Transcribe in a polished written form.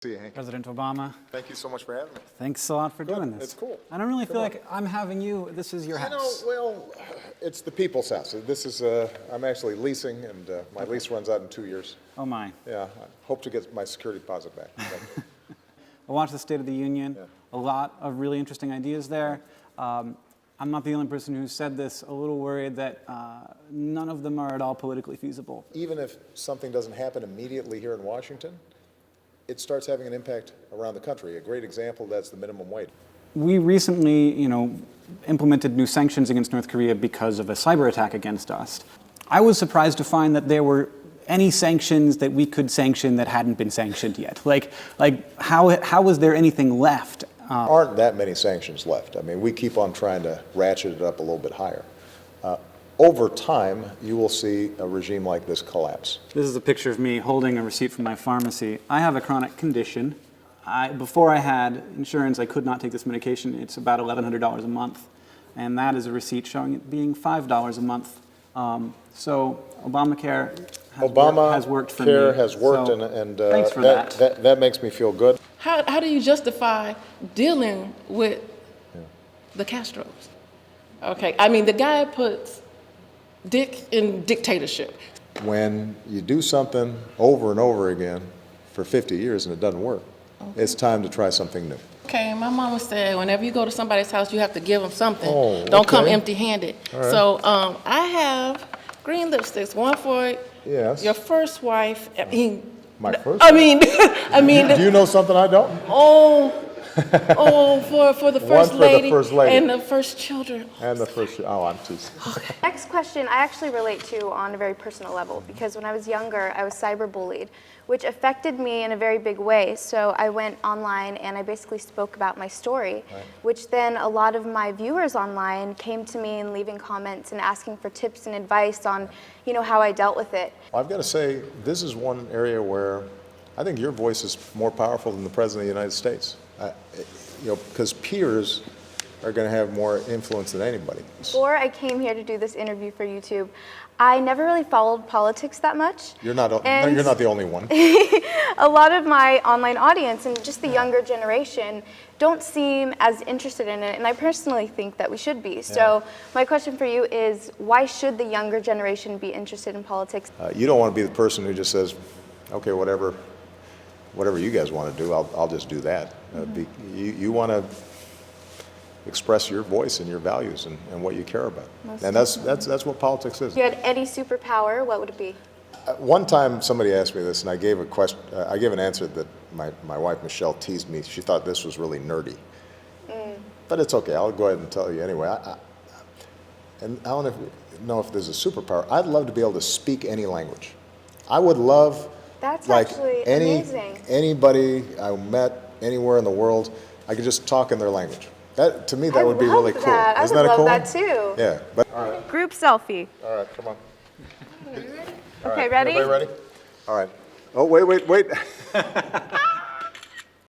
See you, Hank. President Obama. Thank you so much for having me. Thanks a lot for doing this. It's cool. I don't really feel like I'm having you. This is your house. I know, well, it's the people's house. This is, I'm actually leasing, and my lease runs out in 2 years. Oh, my. Yeah, I hope to get my security deposit back. I watched the State of the Union. Yeah. A lot of really interesting ideas there. I'm not the only person who said this, a little worried that none of them are at all politically feasible. Even if something doesn't happen immediately here in Washington, it starts having an impact around the country. A great example, that's the minimum wage. We recently, implemented new sanctions against North Korea because of a cyber attack against us. I was surprised to find that there were any sanctions that we could sanction that hadn't been sanctioned yet. How was there anything left? Aren't that many sanctions left. I mean, we keep on trying to ratchet it up a little bit higher. Over time, you will see a regime like this collapse. This is a picture of me holding a receipt from my pharmacy. I have a chronic condition. Before I had insurance, I could not take this medication. It's about $1,100 a month. And that is a receipt showing it being $5 a month. So Obamacare has worked for me. Obamacare has worked, so, and thanks for that makes me feel good. How do you justify dealing with the Castros? Okay, I mean, the guy puts Dick in dictatorship. When you do something over and over again for 50 years and it doesn't work, it's time to try something new. Okay, my mama said whenever you go to somebody's house, you have to give them something. Oh, Don't come empty-handed. All right. So I have green lipsticks, one for your first wife. My first? I mean, Do you know something I don't? For the first lady, the first lady and the first children. And the first, I'm teasing. Okay. Next question I actually relate to on a very personal level, because when I was younger, I was cyberbullied, which affected me in a very big way. So I went online and I basically spoke about my story, which then a lot of my viewers online came to me and leaving comments and asking for tips and advice on, how I dealt with it. I've got to say, this is one area where I think your voice is more powerful than the President of the United States. Because peers are going to have more influence than anybody. Before I came here to do this interview for YouTube, I never really followed politics that much. You're not the only one. A lot of my online audience and just the younger generation don't seem as interested in it, and I personally think that we should be. So my question for you is, why should the younger generation be interested in politics? You don't want to be the person who just says, okay, whatever you guys want to do, I'll just do that. You want to express your voice and your values and what you care about. And that's what politics is. If you had any superpower, what would it be? One time somebody asked me this, and I gave an answer that my wife Michelle teased me. She thought this was really nerdy. But it's okay, I'll go ahead and tell you anyway. And I don't know if there's a superpower. I'd love to be able to speak any language. I would love, that's like actually amazing. Anybody I met anywhere in the world, I could just talk in their language. That, to me, that would be really cool. I Isn't would that love cool? that too. Yeah. But, all right. Group selfie. All right, come on. Okay, ready? Everybody ready? All right. Oh, wait.